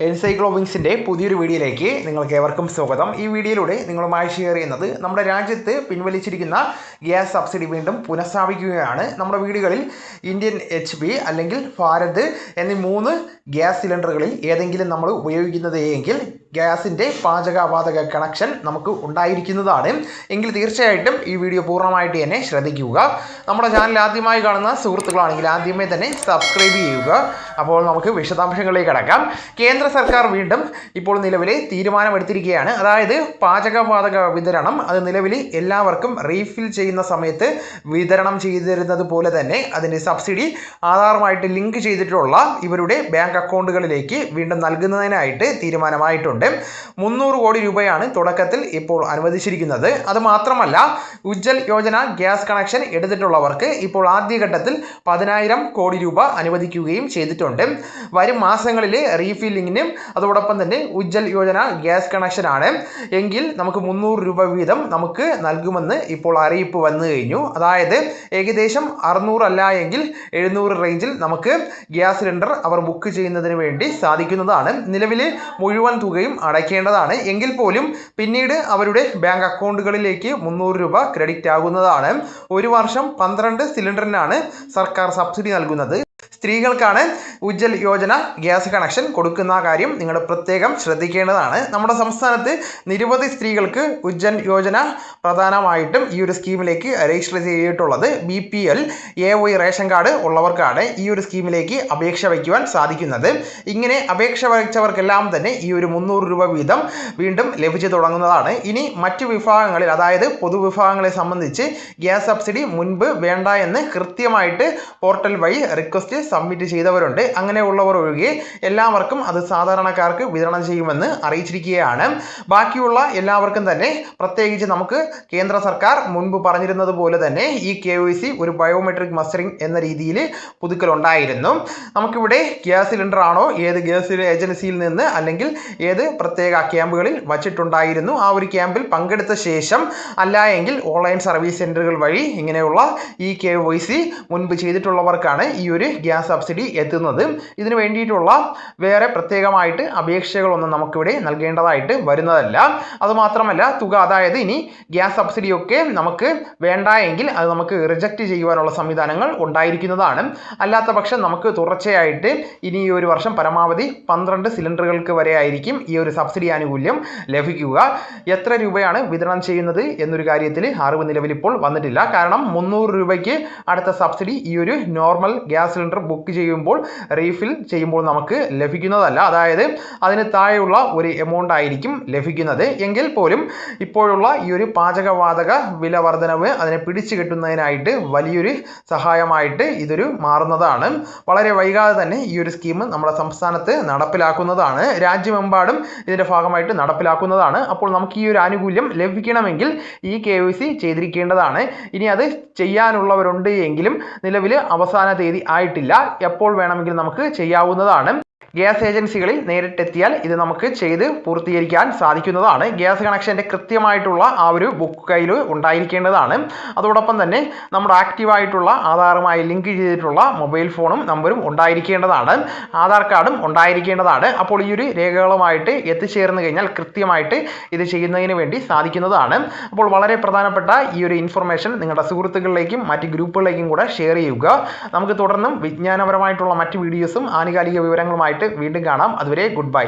എൻസൈക്ലോവിങ്സിൻ്റെ പുതിയൊരു വീഡിയോയിലേക്ക് നിങ്ങൾക്ക് ഏവർക്കും സ്വാഗതം. ഈ വീഡിയോയിലൂടെ നിങ്ങളുമായി ഷെയർ ചെയ്യുന്നത് നമ്മുടെ രാജ്യത്ത് പിൻവലിച്ചിരിക്കുന്ന ഗ്യാസ് സബ്സിഡി വീണ്ടും പുനഃസ്ഥാപിക്കുകയാണ്. നമ്മുടെ വീടുകളിൽ ഇന്ത്യൻ HP അല്ലെങ്കിൽ ഭാരത് എന്നീ 3 ഗ്യാസ് സിലിണ്ടറുകളിൽ ഏതെങ്കിലും നമ്മൾ ഉപയോഗിക്കുന്നത് എങ്കിൽ ഗ്യാസിൻ്റെ പാചകവാതക കണക്ഷൻ നമുക്ക് ഉണ്ടായിരിക്കുന്നതാണ്. എങ്കിൽ തീർച്ചയായിട്ടും ഈ വീഡിയോ പൂർണ്ണമായിട്ട് തന്നെ ശ്രദ്ധിക്കുക. നമ്മുടെ ചാനൽ ആദ്യമായി കാണുന്ന സുഹൃത്തുക്കളാണെങ്കിൽ ആദ്യമേ തന്നെ സബ്സ്ക്രൈബ് ചെയ്യുക. അപ്പോൾ നമുക്ക് വിശദാംശങ്ങളിലേക്ക് കടക്കാം. കേന്ദ്ര സർക്കാർ വീണ്ടും ഇപ്പോൾ നിലവിലെ തീരുമാനമെടുത്തിരിക്കുകയാണ്. അതായത് പാചകവാതക വിതരണം അത് നിലവിൽ എല്ലാവർക്കും റീഫിൽ ചെയ്യുന്ന സമയത്ത് വിതരണം ചെയ്തിരുന്നത് പോലെ തന്നെ അതിൻ്റെ സബ്സിഡി ആധാറുമായിട്ട് ലിങ്ക് ചെയ്തിട്ടുള്ള ഇവരുടെ ബാങ്ക് അക്കൗണ്ടുകളിലേക്ക് വീണ്ടും നൽകുന്നതിനായിട്ട് തീരുമാനമായിട്ടുണ്ട്. 300 കോടി രൂപയാണ് തുടക്കത്തിൽ ഇപ്പോൾ അനുവദിച്ചിരിക്കുന്നത്. അതുമാത്രമല്ല ഉജ്ജൽ യോജന ഗ്യാസ് കണക്ഷൻ എടുത്തിട്ടുള്ളവർക്ക് ഇപ്പോൾ ആദ്യഘട്ടത്തിൽ 10,000 കോടി രൂപ അനുവദിക്കുകയും ചെയ്തിട്ടുണ്ട്. വരും മാസങ്ങളിൽ റീഫില്ലിങ്ങിനും അതോടൊപ്പം തന്നെ ഉജ്ജൽ യോജന ഗ്യാസ് കണക്ഷനാണ് എങ്കിൽ നമുക്ക് 300 രൂപ വീതം നമുക്ക് നൽകുമെന്ന് ഇപ്പോൾ അറിയിപ്പ് വന്നു കഴിഞ്ഞു. അതായത് ഏകദേശം 600 അല്ല എങ്കിൽ 700 റേഞ്ചിൽ നമുക്ക് ഗ്യാസ് സിലിണ്ടർ അവർ ബുക്ക് ചെയ്യുന്നതിന് വേണ്ടി സാധിക്കുന്നതാണ്. നിലവിൽ മുഴുവൻ തുകയും അടയ്ക്കേണ്ടതാണ് എങ്കിൽ പോലും പിന്നീട് അവരുടെ ബാങ്ക് അക്കൗണ്ടുകളിലേക്ക് 300 രൂപ ക്രെഡിറ്റ് ആകുന്നതാണ്. ഒരു വർഷം 12 സിലിണ്ടറിനാണ് സർക്കാർ സബ്സിഡി നൽകുന്നത്. സ്ത്രീകൾക്കാണ് ഉജ്ജൽ യോജന ഗ്യാസ് കണക്ഷൻ കൊടുക്കുന്ന കാര്യം നിങ്ങൾ പ്രത്യേകം ശ്രദ്ധിക്കേണ്ടതാണ്. നമ്മുടെ സംസ്ഥാനത്ത് നിരവധി സ്ത്രീകൾക്ക് ഉജ്ജൽ യോജന പ്രധാനമായിട്ടും ഈ ഒരു സ്കീമിലേക്ക് രജിസ്റ്റർ ചെയ്തിട്ടുള്ളത് BPL AY റേഷൻ കാർഡ് ഉള്ളവർക്കാണ് ഈ ഒരു സ്കീമിലേക്ക് അപേക്ഷ വയ്ക്കുവാൻ സാധിക്കുന്നത്. ഇങ്ങനെ അപേക്ഷ വയ്ച്ചവർക്കെല്ലാം തന്നെ ഈ ഒരു 300 രൂപ വീതം വീണ്ടും ലഭിച്ചു തുടങ്ങുന്നതാണ്. ഇനി മറ്റു വിഭാഗങ്ങളിൽ അതായത് പൊതുവിഭാഗങ്ങളെ സംബന്ധിച്ച് ഗ്യാസ് സബ്സിഡി മുൻപ് വേണ്ട എന്ന് കൃത്യമായിട്ട് പോർട്ടൽ വഴി റിക്വസ്റ്റ് സബ്മിറ്റ് ചെയ്തവരുണ്ട്. അങ്ങനെയുള്ളവർ ഒഴികെ എല്ലാവർക്കും അത് സാധാരണക്കാർക്ക് വിതരണം ചെയ്യുമെന്ന് അറിയിച്ചിരിക്കുകയാണ്. ബാക്കിയുള്ള എല്ലാവർക്കും തന്നെ പ്രത്യേകിച്ച് നമുക്ക് കേന്ദ്ര സർക്കാർ മുൻപ് പറഞ്ഞിരുന്നത് പോലെ തന്നെ ഈ KYC ഒരു ബയോമെട്രിക് മസ്റ്ററിംഗ് എന്ന രീതിയിൽ പുതുക്കലുണ്ടായിരുന്നു. നമുക്കിവിടെ ഗ്യാസ് സിലിണ്ടർ ആണോ ഏത് ഗ്യാസ് ഏജൻസിയിൽ നിന്ന് അല്ലെങ്കിൽ ഏത് പ്രത്യേക ക്യാമ്പുകളിൽ വച്ചിട്ടുണ്ടായിരുന്നു ആ ഒരു ക്യാമ്പിൽ പങ്കെടുത്ത ശേഷം അല്ല എങ്കിൽ ഓൺലൈൻ സർവീസ് സെന്ററുകൾ വഴി ഇങ്ങനെയുള്ള ഈ KYC മുൻപ് ചെയ്തിട്ടുള്ളവർക്കാണ് ഈ ഒരു ഗ്യാസ് സബ്സിഡി എത്തുന്നത്. ഇതിനു വേണ്ടിയിട്ടുള്ള വേറെ പ്രത്യേകമായിട്ട് അപേക്ഷകളൊന്നും നമുക്കിവിടെ നൽകേണ്ടതായിട്ട് വരുന്നതല്ല. അതുമാത്രമല്ല തുക അതായത് ഇനി ഗ്യാസ് സബ്സിഡിയൊക്കെ നമുക്ക് വേണ്ട എങ്കിൽ അത് നമുക്ക് റിജക്റ്റ് ചെയ്യുവാനുള്ള സംവിധാനങ്ങൾ ഉണ്ടായിരിക്കുന്നതാണ്. അല്ലാത്ത പക്ഷം നമുക്ക് തുടർച്ചയായിട്ട് ഇനി ഈ ഒരു വർഷം പരമാവധി 12 സിലിണ്ടറുകൾക്ക് വരെ ആയിരിക്കും ഈ ഒരു സബ്സിഡി ആനുകൂല്യം ലഭിക്കുക. എത്ര രൂപയാണ് വിതരണം ചെയ്യുന്നത് എന്നൊരു കാര്യത്തിൽ അറിവ് നിലവിൽ ഇപ്പോൾ വന്നിട്ടില്ല. കാരണം 300 രൂപയ്ക്ക് അടുത്ത സബ്സിഡി ഈ ഒരു നോർമൽ ഗ്യാസ് സിലിണ്ടർ ബുക്ക് ചെയ്യുമ്പോൾ റീഫിൽ ചെയ്യുമ്പോൾ നമുക്ക് ലഭിക്കുന്നതല്ല. അതായത് അതിന് താഴെയുള്ള ഒരു എമൗണ്ട് ആയിരിക്കും ലഭിക്കുന്നത്. എങ്കിൽ പോലും ഇപ്പോഴുള്ള ഈ ഒരു പാചകവാതക വില വർധനവ് അതിനെ പിടിച്ചു കെട്ടുന്നതിനായിട്ട് വലിയൊരു സഹായമായിട്ട് ഇതൊരു മാറുന്നതാണ്. വളരെ വൈകാതെ തന്നെ ഈ ഒരു സ്കീം നമ്മുടെ സംസ്ഥാനത്ത് നടപ്പിലാക്കുന്നതാണ്. രാജ്യമെമ്പാടും ഇതിൻ്റെ ഭാഗമായിട്ട് നടപ്പിലാക്കുന്നതാണ്. അപ്പോൾ നമുക്ക് ഈ ഒരു ആനുകൂല്യം ലഭിക്കണമെങ്കിൽ ഈ KYC ചെയ്തിരിക്കേണ്ടതാണ്. ഇനി അത് ചെയ്യാനുള്ളവരുണ്ട് എങ്കിലും നിലവിൽ അവസാന തീയതി ആയിട്ടില്ല. എപ്പോൾ വേണമെങ്കിലും നമുക്ക് ചെയ്യാവുന്നതാണ്. ഗ്യാസ് ഏജൻസികളിൽ നേരിട്ടെത്തിയാൽ ഇത് നമുക്ക് ചെയ്ത് പൂർത്തീകരിക്കാൻ സാധിക്കുന്നതാണ്. ഗ്യാസ് കണക്ഷൻ്റെ കൃത്യമായിട്ടുള്ള ആ ഒരു ബുക്ക് കയ്യിൽ ഉണ്ടായിരിക്കേണ്ടതാണ്. അതോടൊപ്പം തന്നെ നമ്മുടെ ആക്റ്റീവായിട്ടുള്ള ആധാറുമായി ലിങ്ക് ചെയ്തിട്ടുള്ള മൊബൈൽ ഫോണും നമ്പറും ഉണ്ടായിരിക്കേണ്ടതാണ്. ആധാർ കാർഡും ഉണ്ടായിരിക്കേണ്ടതാണ്. അപ്പോൾ ഈ ഒരു രേഖകളുമായിട്ട് എത്തിച്ചേർന്ന് കഴിഞ്ഞാൽ കൃത്യമായിട്ട് ഇത് ചെയ്യുന്നതിന് വേണ്ടി സാധിക്കുന്നതാണ്. അപ്പോൾ വളരെ പ്രധാനപ്പെട്ട ഈ ഒരു ഇൻഫർമേഷൻ നിങ്ങളുടെ സുഹൃത്തുക്കളിലേക്കും മറ്റ് ഗ്രൂപ്പുകളിലേക്കും കൂടെ ഷെയർ ചെയ്യുക. നമുക്ക് തുടർന്നും വിജ്ഞാനപരമായിട്ടുള്ള മറ്റ് വീഡിയോസും ആനുകാലിക വിവരങ്ങളുമായിട്ട് വീണ്ടും കാണാം. അതുവരെ ഗുഡ് ബൈ.